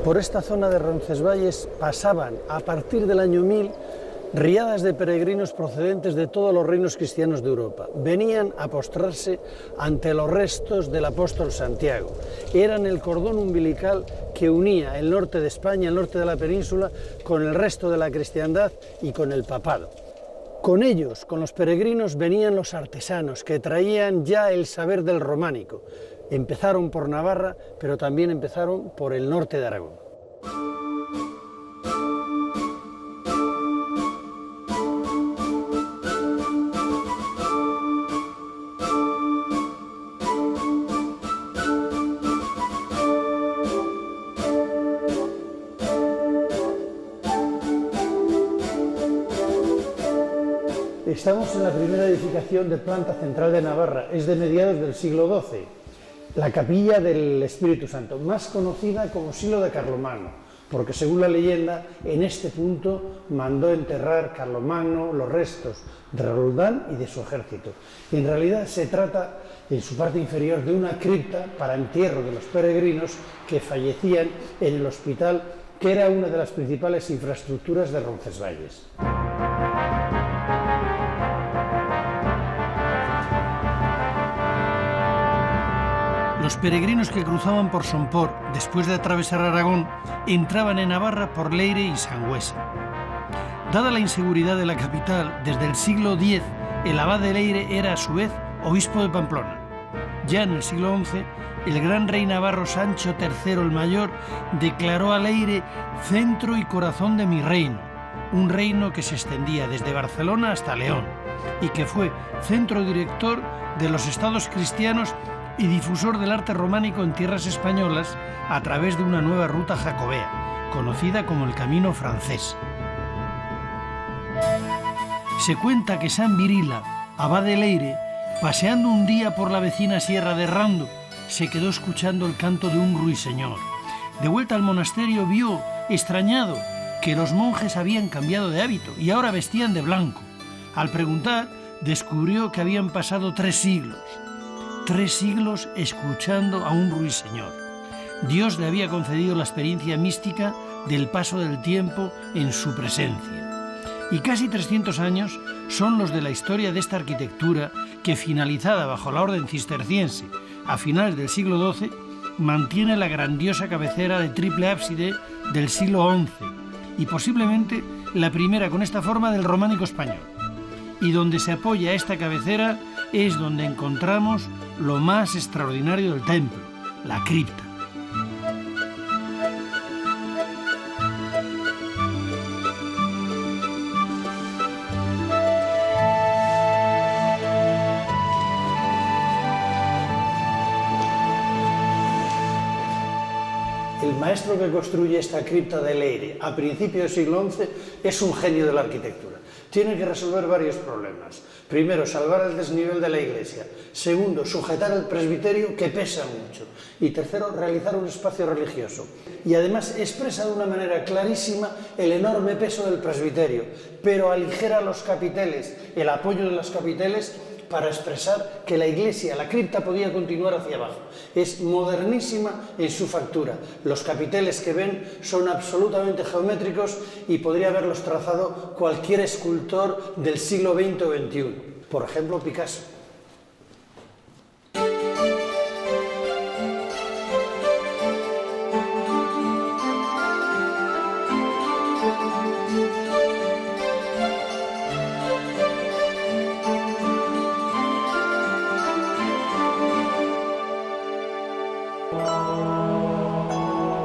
Por esta zona de Roncesvalles pasaban, a partir del año 1000, riadas de peregrinos procedentes de todos los reinos cristianos de Europa. Venían a postrarse ante los restos del apóstol Santiago. Eran el cordón umbilical que unía el norte de España, el norte de la península, con el resto de la cristiandad y con el papado. Con ellos, con los peregrinos, venían los artesanos que traían ya el saber del románico. Empezaron por Navarra, pero también empezaron por el norte de Aragón. Estamos en la primera edificación de planta central de Navarra, es de mediados del siglo XII, la capilla del Espíritu Santo, más conocida como Silo de Carlomagno, porque según la leyenda, en este punto mandó enterrar Carlomagno los restos de Roldán y de su ejército. En realidad se trata, en su parte inferior, de una cripta para entierro de los peregrinos que fallecían en el hospital, que era una de las principales infraestructuras de Roncesvalles. Los peregrinos que cruzaban por Somport, después de atravesar Aragón, entraban en Navarra por Leire y Sangüesa. Dada la inseguridad de la capital, desde el siglo X, el abad de Leire era a su vez obispo de Pamplona. Ya en el siglo XI, el gran rey navarro Sancho III el Mayor declaró a Leire centro y corazón de mi reino, un reino que se extendía desde Barcelona hasta León y que fue centro director de los estados cristianos y difusor del arte románico en tierras españolas a través de una nueva ruta jacobea, conocida como el Camino Francés. Se cuenta que San Virila, abad de Leire, paseando un día por la vecina sierra de Rando, se quedó escuchando el canto de un ruiseñor. De vuelta al monasterio vio, extrañado, que los monjes habían cambiado de hábito y ahora vestían de blanco. Al preguntar, descubrió que habían pasado 3 siglos. 3 siglos escuchando a un ruiseñor. Dios le había concedido la experiencia mística del paso del tiempo en su presencia. Y casi 300 años son los de la historia de esta arquitectura que, finalizada bajo la orden cisterciense a finales del siglo XII, mantiene la grandiosa cabecera de triple ábside del siglo XI y posiblemente la primera con esta forma del románico español. Y donde se apoya esta cabecera es donde encontramos lo más extraordinario del templo, la cripta. El maestro que construye esta cripta de Leire a principios del siglo XI es un genio de la arquitectura. Tiene que resolver varios problemas. Primero, salvar el desnivel de la iglesia. Segundo, sujetar el presbiterio, que pesa mucho. Y tercero, realizar un espacio religioso. Y además expresa de una manera clarísima el enorme peso del presbiterio, pero aligera los capiteles, el apoyo de los capiteles, para expresar que la iglesia, la cripta, podía continuar hacia abajo. Es modernísima en su factura. Los capiteles que ven son absolutamente geométricos y podría haberlos trazado cualquier escultor del siglo XX o XXI. Por ejemplo, Picasso.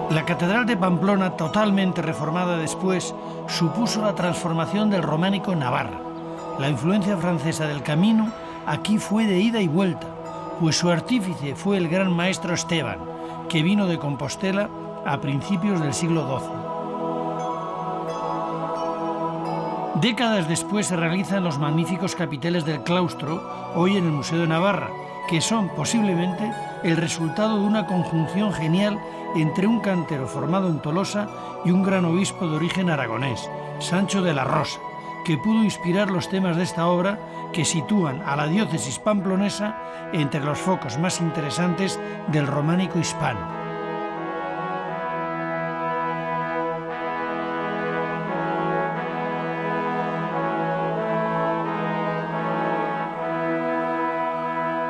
La Catedral de Pamplona, totalmente reformada después, supuso la transformación del románico en Navarra. La influencia francesa del Camino aquí fue de ida y vuelta, pues su artífice fue el gran maestro Esteban, que vino de Compostela a principios del siglo XII. Décadas después se realizan los magníficos capiteles del claustro, hoy en el Museo de Navarra, que son posiblemente el resultado de una conjunción genial entre un cantero formado en Tolosa y un gran obispo de origen aragonés, Sancho de la Rosa, que pudo inspirar los temas de esta obra que sitúan a la diócesis pamplonesa entre los focos más interesantes del románico hispano.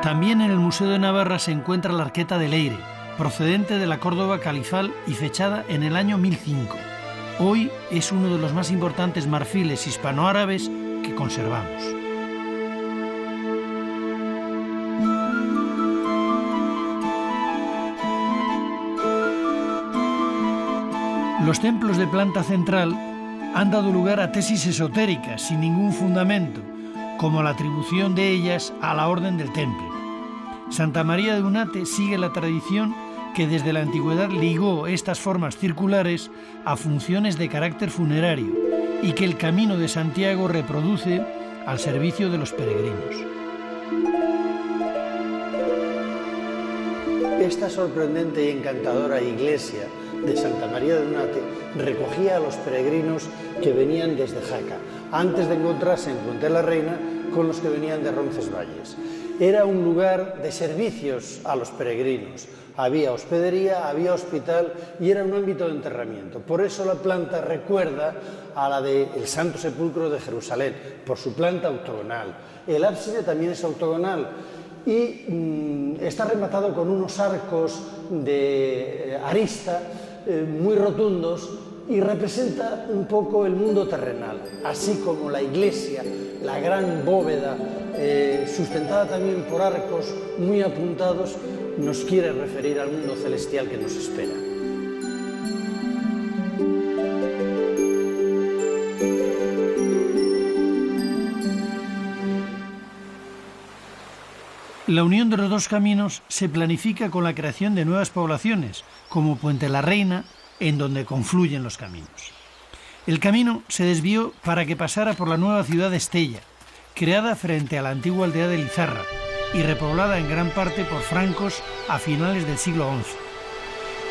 También en el Museo de Navarra se encuentra la arqueta de Leire, procedente de la Córdoba califal y fechada en el año 1005. Hoy es uno de los más importantes marfiles hispanoárabes que conservamos. Los templos de planta central han dado lugar a tesis esotéricas sin ningún fundamento, como la atribución de ellas a la Orden del Temple. Santa María de Unate sigue la tradición que desde la antigüedad ligó estas formas circulares a funciones de carácter funerario y que el Camino de Santiago reproduce al servicio de los peregrinos. Esta sorprendente y encantadora iglesia de Santa María de Unate recogía a los peregrinos que venían desde Jaca, antes de encontrarse en Puente la Reina con los que venían de Roncesvalles. Era un lugar de servicios a los peregrinos. Había hospedería, había hospital y era un ámbito de enterramiento. Por eso la planta recuerda a la del Santo Sepulcro de Jerusalén, por su planta octogonal. El ábside también es octogonal y está rematado con unos arcos de arista muy rotundos y representa un poco el mundo terrenal, así como la iglesia, la gran bóveda, sustentada también por arcos muy apuntados, nos quiere referir al mundo celestial que nos espera. La unión de los dos caminos se planifica con la creación de nuevas poblaciones, como Puente la Reina, en donde confluyen los caminos. El camino se desvió para que pasara por la nueva ciudad de Estella, creada frente a la antigua aldea de Lizarra y repoblada en gran parte por francos a finales del siglo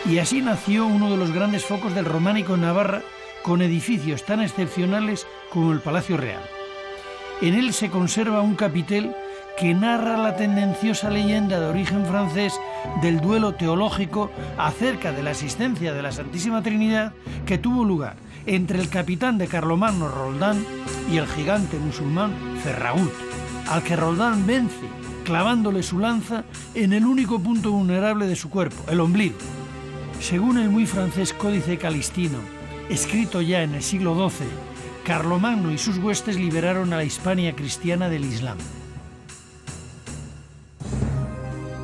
XI. Y así nació uno de los grandes focos del románico en Navarra, con edificios tan excepcionales como el Palacio Real. En él se conserva un capitel que narra la tendenciosa leyenda de origen francés del duelo teológico acerca de la existencia de la Santísima Trinidad que tuvo lugar entre el capitán de Carlomagno Roldán y el gigante musulmán Ferragut, al que Roldán vence clavándole su lanza en el único punto vulnerable de su cuerpo, el ombligo. Según el muy francés Códice Calistino, escrito ya en el siglo XII, Carlomagno y sus huestes liberaron a la Hispania cristiana del Islam.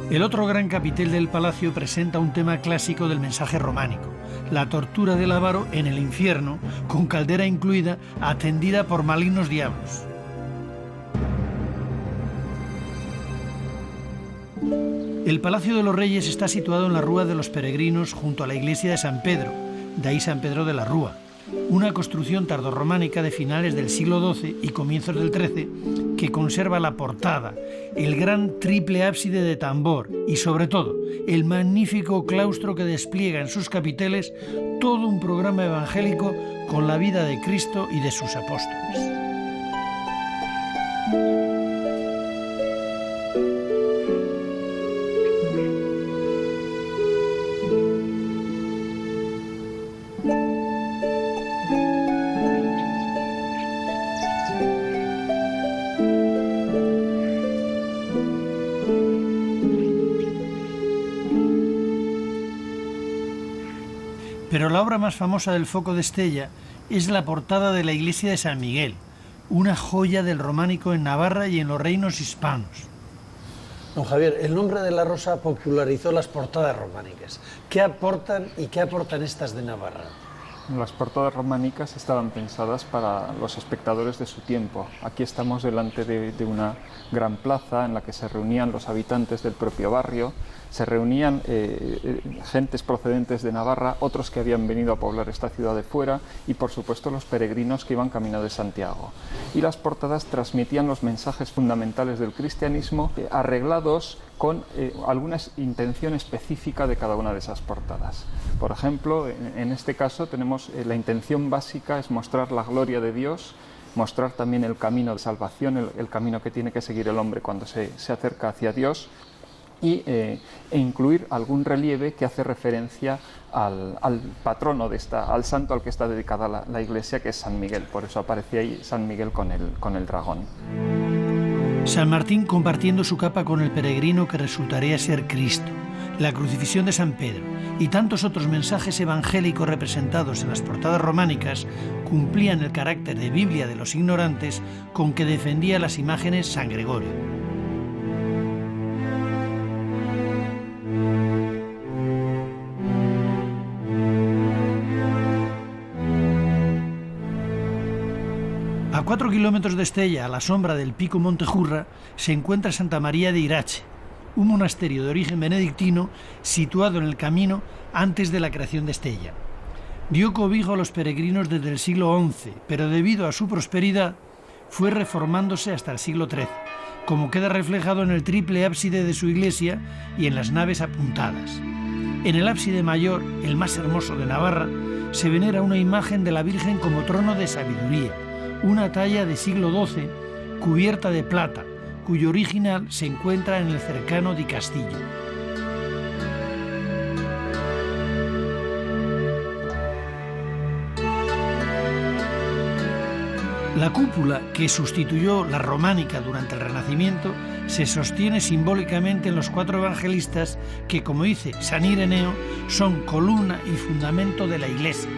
El otro gran capitel del palacio presenta un tema clásico del mensaje románico, la tortura del avaro en el infierno, con caldera incluida, atendida por malignos diablos. El Palacio de los Reyes está situado en la Rúa de los Peregrinos, junto a la iglesia de San Pedro, de ahí San Pedro de la Rúa, una construcción tardorrománica de finales del siglo XII y comienzos del XIII que conserva la portada, el gran triple ábside de tambor y, sobre todo, el magnífico claustro que despliega en sus capiteles todo un programa evangélico con la vida de Cristo y de sus apóstoles. Pero la obra más famosa del foco de Estella es la portada de la iglesia de San Miguel, una joya del románico en Navarra y en los reinos hispanos. Don Javier, el nombre de la rosa popularizó las portadas románicas. ¿Qué aportan y qué aportan estas de Navarra? Las portadas románicas estaban pensadas para los espectadores de su tiempo. Aquí estamos delante de una gran plaza en la que se reunían los habitantes del propio barrio, se reunían gentes procedentes de Navarra, otros que habían venido a poblar esta ciudad de fuera y, por supuesto, los peregrinos que iban camino de Santiago. Y las portadas transmitían los mensajes fundamentales del cristianismo, arreglados con alguna intención específica de cada una de esas portadas. Por ejemplo, en este caso tenemos la intención básica es mostrar la gloria de Dios, mostrar también el camino de salvación, el camino que tiene que seguir el hombre cuando se acerca hacia Dios, e incluir algún relieve que hace referencia al patrono al santo al que está dedicada la iglesia, que es San Miguel. Por eso aparece ahí San Miguel con el dragón. San Martín compartiendo su capa con el peregrino que resultaría ser Cristo, la crucifixión de San Pedro y tantos otros mensajes evangélicos representados en las portadas románicas cumplían el carácter de Biblia de los ignorantes con que defendía las imágenes San Gregorio. A 4 kilómetros de Estella, a la sombra del pico Montejurra, se encuentra Santa María de Irache, un monasterio de origen benedictino situado en el camino antes de la creación de Estella. Dio cobijo a los peregrinos desde el siglo XI, pero debido a su prosperidad fue reformándose hasta el siglo XIII, como queda reflejado en el triple ábside de su iglesia y en las naves apuntadas. En el ábside mayor, el más hermoso de Navarra, se venera una imagen de la Virgen como trono de sabiduría, una talla de siglo XII cubierta de plata, cuyo original se encuentra en el cercano Di Castillo. La cúpula, que sustituyó la románica durante el Renacimiento, se sostiene simbólicamente en los 4 evangelistas que, como dice San Ireneo, son columna y fundamento de la Iglesia.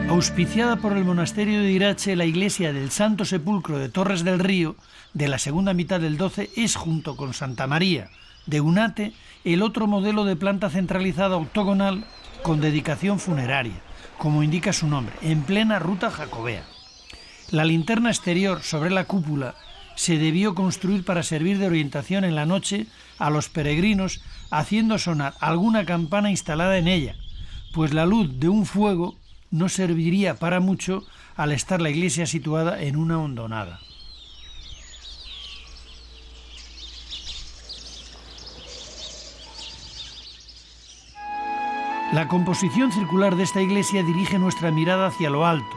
Auspiciada por el monasterio de Irache, la iglesia del Santo Sepulcro de Torres del Río, de la segunda mitad del XII, es, junto con Santa María de Unate, el otro modelo de planta centralizada octogonal con dedicación funeraria, como indica su nombre, en plena ruta jacobea. La linterna exterior sobre la cúpula se debió construir para servir de orientación en la noche a los peregrinos, haciendo sonar alguna campana instalada en ella, pues la luz de un fuego no serviría para mucho al estar la iglesia situada en una hondonada. La composición circular de esta iglesia dirige nuestra mirada hacia lo alto,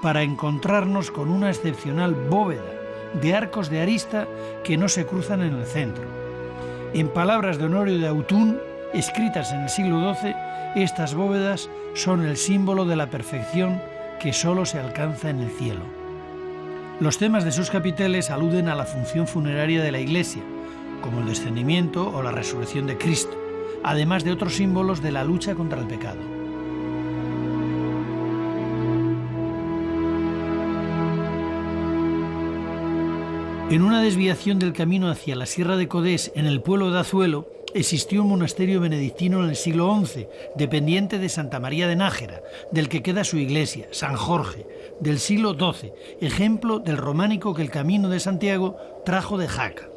para encontrarnos con una excepcional bóveda de arcos de arista que no se cruzan en el centro. En palabras de Honorio de Autun, escritas en el siglo XII, estas bóvedas son el símbolo de la perfección que solo se alcanza en el cielo. Los temas de sus capiteles aluden a la función funeraria de la Iglesia, como el descendimiento o la resurrección de Cristo, además de otros símbolos de la lucha contra el pecado. En una desviación del camino hacia la Sierra de Codés, en el pueblo de Azuelo, existió un monasterio benedictino en el siglo XI, dependiente de Santa María de Nájera, del que queda su iglesia, San Jorge, del siglo XII, ejemplo del románico que el Camino de Santiago trajo de Jaca.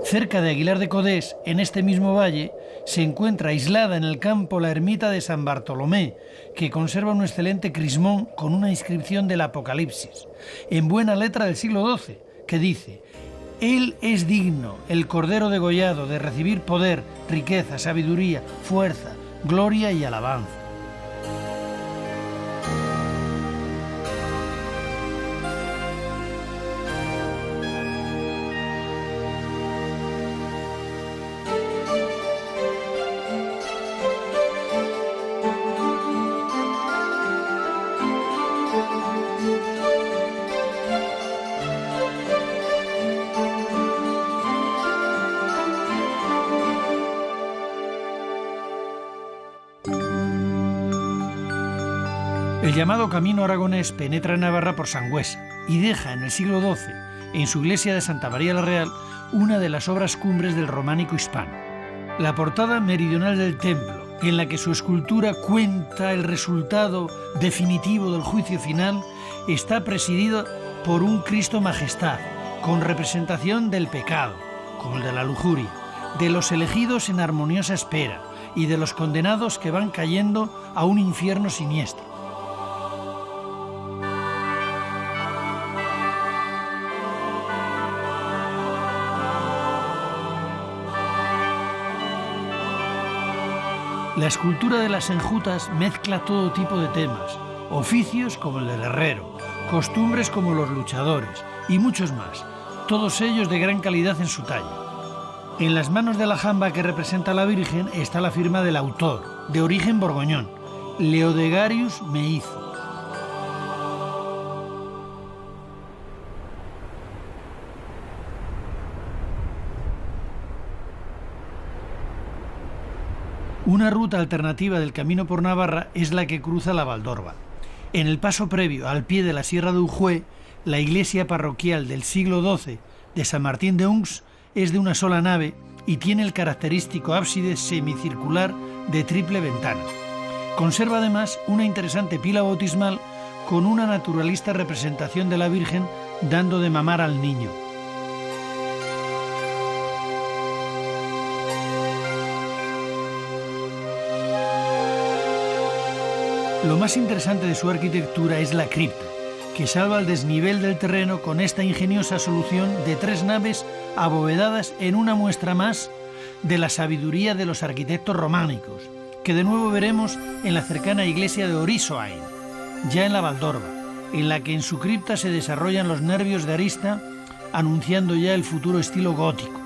Cerca de Aguilar de Codés, en este mismo valle, se encuentra aislada en el campo la ermita de San Bartolomé, que conserva un excelente crismón con una inscripción del Apocalipsis, en buena letra del siglo XII, que dice: Él es digno, el Cordero degollado, de recibir poder, riqueza, sabiduría, fuerza, gloria y alabanza. El llamado Camino Aragonés penetra en Navarra por Sangüesa y deja en el siglo XII, en su iglesia de Santa María la Real, una de las obras cumbres del románico hispano. La portada meridional del templo, en la que su escultura cuenta el resultado definitivo del juicio final, está presidida por un Cristo Majestad, con representación del pecado, como el de la lujuria, de los elegidos en armoniosa espera y de los condenados que van cayendo a un infierno siniestro. La escultura de las enjutas mezcla todo tipo de temas, oficios como el del herrero, costumbres como los luchadores y muchos más, todos ellos de gran calidad en su talla. En las manos de la jamba que representa a la Virgen está la firma del autor, de origen borgoñón, Leodegarius Meizo. Una ruta alternativa del camino por Navarra es la que cruza la Valdorba. En el paso previo, al pie de la Sierra de Ujue, la iglesia parroquial del siglo XII de San Martín de Uns es de una sola nave y tiene el característico ábside semicircular de triple ventana. Conserva además una interesante pila bautismal con una naturalista representación de la Virgen dando de mamar al niño. Lo más interesante de su arquitectura es la cripta, que salva el desnivel del terreno con esta ingeniosa solución de 3 naves abovedadas en una muestra más de la sabiduría de los arquitectos románicos, que de nuevo veremos en la cercana iglesia de Orisoain, ya en la Valdorba, en la que en su cripta se desarrollan los nervios de arista, anunciando ya el futuro estilo gótico.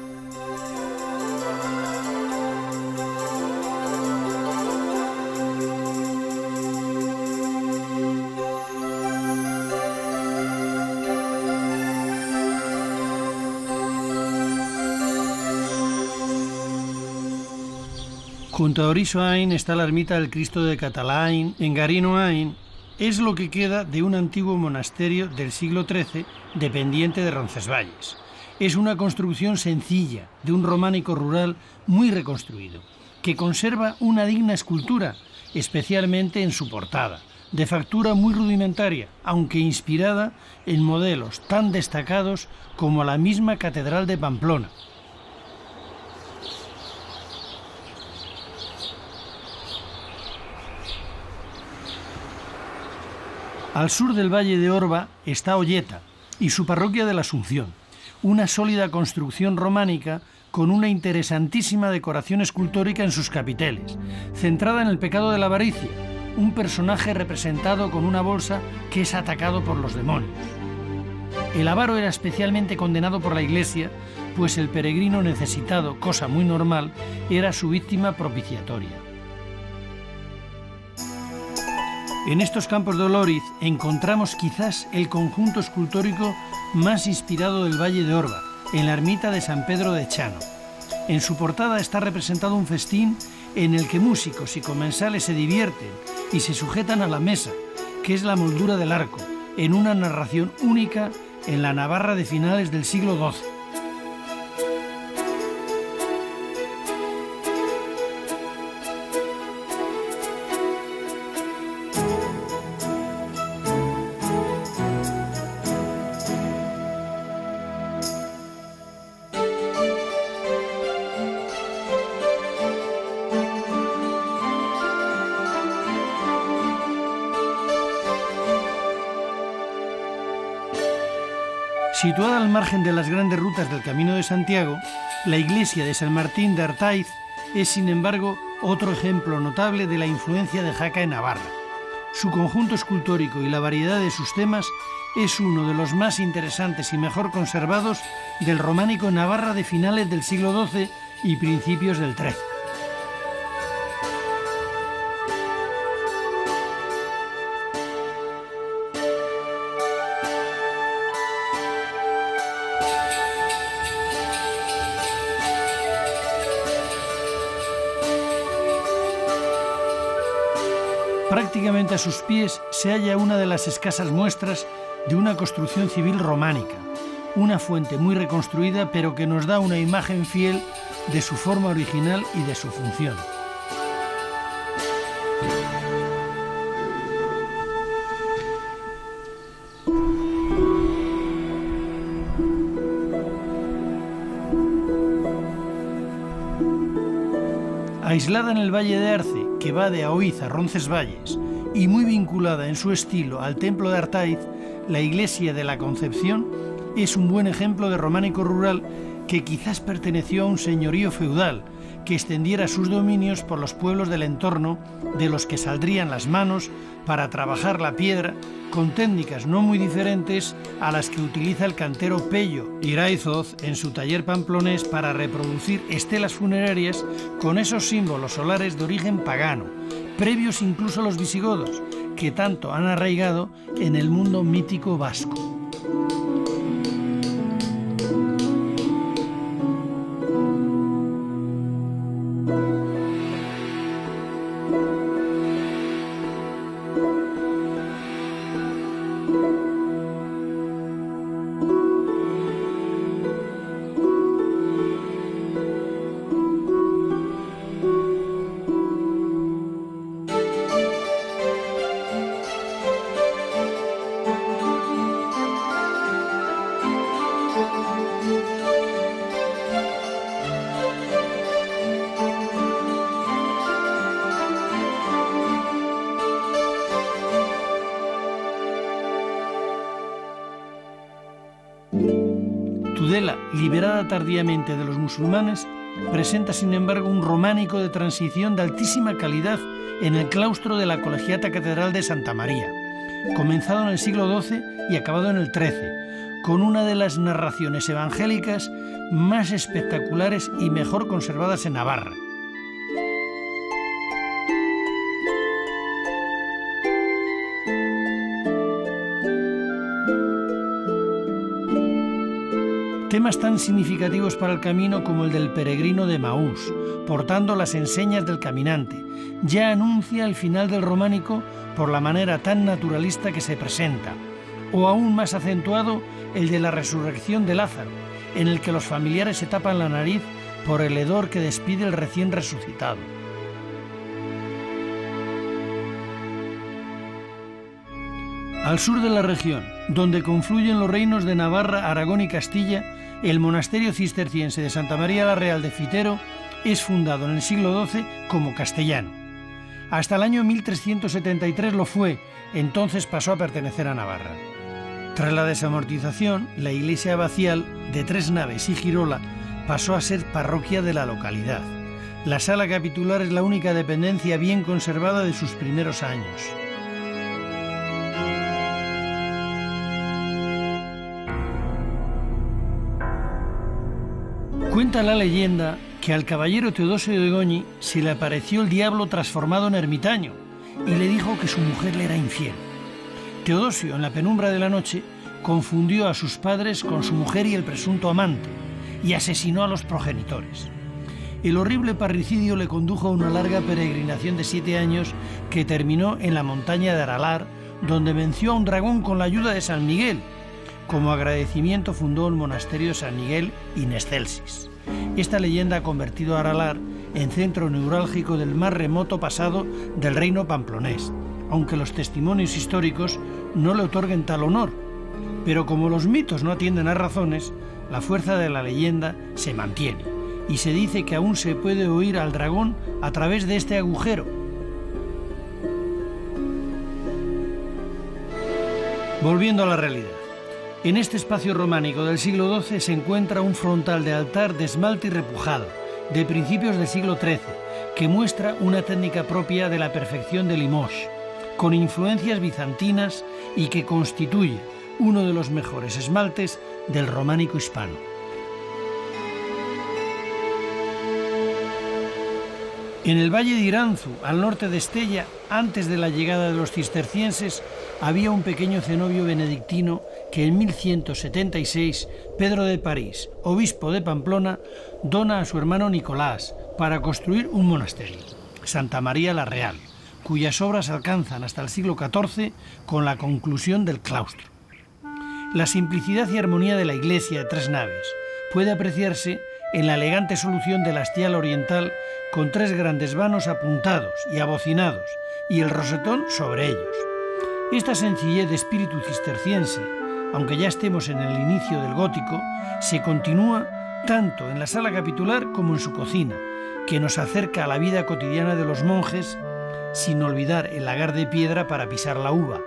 Junto a Orisoain está la ermita del Cristo de Catalain, en Garinoain. Es lo que queda de un antiguo monasterio del siglo XIII dependiente de Roncesvalles. Es una construcción sencilla, de un románico rural muy reconstruido, que conserva una digna escultura, especialmente en su portada, de factura muy rudimentaria, aunque inspirada en modelos tan destacados como la misma Catedral de Pamplona. Al sur del valle de Orba está Olleta y su parroquia de la Asunción, una sólida construcción románica con una interesantísima decoración escultórica en sus capiteles, centrada en el pecado de la avaricia, un personaje representado con una bolsa que es atacado por los demonios. El avaro era especialmente condenado por la Iglesia, pues el peregrino necesitado, cosa muy normal, era su víctima propiciatoria. En estos campos de Olóriz encontramos quizás el conjunto escultórico más inspirado del Valle de Orba, en la ermita de San Pedro de Chano. En su portada está representado un festín en el que músicos y comensales se divierten y se sujetan a la mesa, que es la moldura del arco, en una narración única en la Navarra de finales del siglo XII. Situada al margen de las grandes rutas del Camino de Santiago, la iglesia de San Martín de Artaiz es, sin embargo, otro ejemplo notable de la influencia de Jaca en Navarra. Su conjunto escultórico y la variedad de sus temas es uno de los más interesantes y mejor conservados del románico en Navarra de finales del siglo XII y principios del XIII. Prácticamente a sus pies se halla una de las escasas muestras de una construcción civil románica, una fuente muy reconstruida pero que nos da una imagen fiel de su forma original y de su función. Aislada en el Valle de Arce, que va de Aoiz a Roncesvalles, y muy vinculada en su estilo al templo de Artaiz, la iglesia de la Concepción es un buen ejemplo de románico rural que quizás perteneció a un señorío feudal que extendiera sus dominios por los pueblos del entorno, de los que saldrían las manos para trabajar la piedra con técnicas no muy diferentes a las que utiliza el cantero Pello Iraizoz en su taller pamplonés para reproducir estelas funerarias con esos símbolos solares de origen pagano, previos incluso a los visigodos, que tanto han arraigado en el mundo mítico vasco. Tudela, liberada tardíamente de los musulmanes, presenta sin embargo un románico de transición de altísima calidad en el claustro de la Colegiata Catedral de Santa María, comenzado en el siglo XII y acabado en el XIII, con una de las narraciones evangélicas más espectaculares y mejor conservadas en Navarra. Temas tan significativos para el camino como el del peregrino de Maús, portando las enseñas del caminante, ya anuncia el final del románico por la manera tan naturalista que se presenta, o aún más acentuado el de la resurrección de Lázaro, en el que los familiares se tapan la nariz por el hedor que despide el recién resucitado. Al sur de la región, donde confluyen los reinos de Navarra, Aragón y Castilla, el monasterio cisterciense de Santa María la Real de Fitero es fundado en el siglo XII como castellano. Hasta el año 1373 lo fue, entonces pasó a pertenecer a Navarra. Tras la desamortización, la iglesia abacial, de 3 naves y girola, pasó a ser parroquia de la localidad. La sala capitular es la única dependencia bien conservada de sus primeros años. Cuenta la leyenda que al caballero Teodosio de Goñi se le apareció el diablo transformado en ermitaño y le dijo que su mujer le era infiel. Teodosio, en la penumbra de la noche, confundió a sus padres con su mujer y el presunto amante y asesinó a los progenitores. El horrible parricidio le condujo a una larga peregrinación de 7 años que terminó en la montaña de Aralar, donde venció a un dragón con la ayuda de San Miguel. Como agradecimiento fundó el monasterio de San Miguel in Excelsis. Esta leyenda ha convertido a Aralar en centro neurálgico del más remoto pasado del reino pamplonés, aunque los testimonios históricos no le otorguen tal honor. Pero como los mitos no atienden a razones, la fuerza de la leyenda se mantiene, y se dice que aún se puede oír al dragón a través de este agujero. Volviendo a la realidad. En este espacio románico del siglo XII se encuentra un frontal de altar de esmalte y repujado, de principios del siglo XIII, que muestra una técnica propia de la perfección de Limoges, con influencias bizantinas y que constituye uno de los mejores esmaltes del románico hispano. En el valle de Iranzu, al norte de Estella, antes de la llegada de los cistercienses, había un pequeño cenobio benedictino que en 1176 Pedro de París, obispo de Pamplona, dona a su hermano Nicolás para construir un monasterio, Santa María la Real, cuyas obras alcanzan hasta el siglo XIV con la conclusión del claustro. La simplicidad y armonía de la iglesia de 3 naves puede apreciarse en la elegante solución del hastial oriental con 3 grandes vanos apuntados y abocinados y el rosetón sobre ellos. Esta sencillez de espíritu cisterciense, aunque ya estemos en el inicio del gótico, se continúa tanto en la sala capitular como en su cocina, que nos acerca a la vida cotidiana de los monjes, sin olvidar el lagar de piedra para pisar la uva.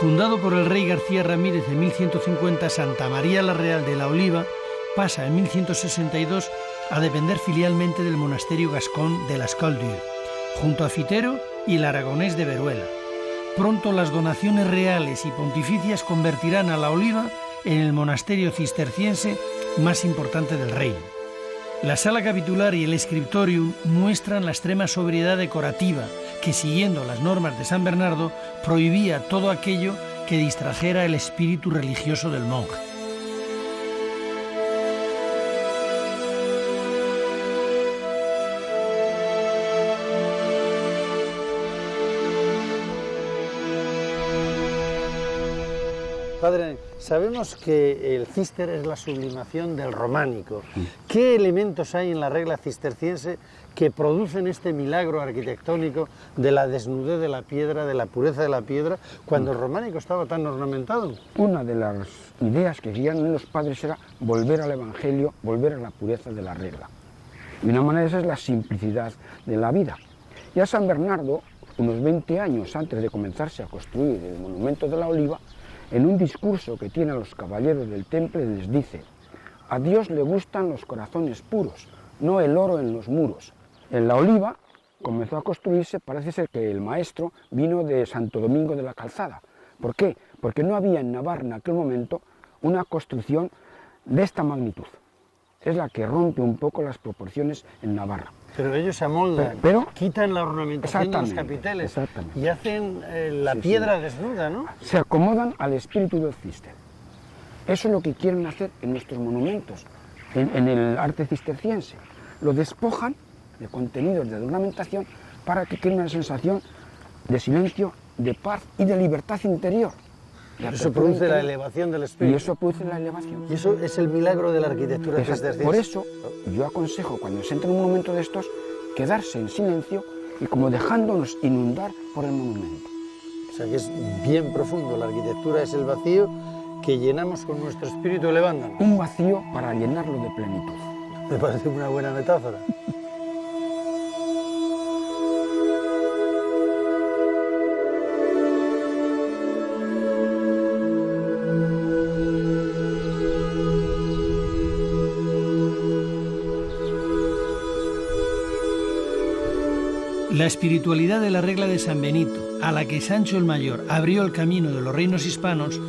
Fundado por el rey García Ramírez en 1150, Santa María la Real de la Oliva pasa en 1162 a depender filialmente del monasterio gascón de las Caldieu, junto a Fitero y el aragonés de Veruela. Pronto las donaciones reales y pontificias convertirán a la Oliva en el monasterio cisterciense más importante del reino. La sala capitular y el scriptorium muestran la extrema sobriedad decorativa que, siguiendo las normas de San Bernardo, prohibía todo aquello que distrajera el espíritu religioso del monje. Padre, sabemos que el cister es la sublimación del románico. ¿Qué elementos hay en la regla cisterciense que producen este milagro arquitectónico de la desnudez de la piedra, de la pureza de la piedra, cuando el románico estaba tan ornamentado? Una de las ideas que querían los padres era volver al Evangelio, volver a la pureza de la regla. Y una manera de esa es la simplicidad de la vida. Ya San Bernardo, unos 20 años antes de comenzarse a construir el monumento de la Oliva, en un discurso que tiene a los caballeros del temple les dice: a Dios le gustan los corazones puros, no el oro en los muros. En la Oliva comenzó a construirse, parece ser que el maestro vino de Santo Domingo de la Calzada. ¿Por qué? Porque no había en Navarra en aquel momento una construcción de esta magnitud. Es la que rompe un poco las proporciones en Navarra. Pero ellos se amoldan, quitan la ornamentación de los capiteles y hacen la piedra desnuda, ¿no? Se acomodan al espíritu del cister. Eso es lo que quieren hacer en nuestros monumentos, en el arte cisterciense. Lo despojan de contenidos de ornamentación para que creen una sensación de silencio, de paz y de libertad interior. Eso produce la elevación del espíritu. Y eso produce la elevación. Y eso es el milagro de la arquitectura cisterciense. Por eso yo aconsejo, cuando se entra en un monumento de estos, quedarse en silencio y como dejándonos inundar por el monumento. O sea que es bien profundo. La arquitectura es el vacío que llenamos con nuestro espíritu elevándonos. Un vacío para llenarlo de plenitud. Me parece una buena metáfora. La espiritualidad de la regla de San Benito, a la que Sancho el Mayor abrió el camino de los reinos hispanos,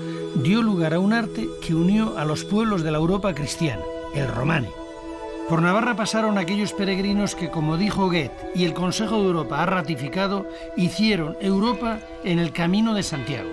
dio lugar a un arte que unió a los pueblos de la Europa cristiana, el románico. Por Navarra pasaron aquellos peregrinos que, como dijo Goethe y el Consejo de Europa ha ratificado, hicieron Europa en el Camino de Santiago.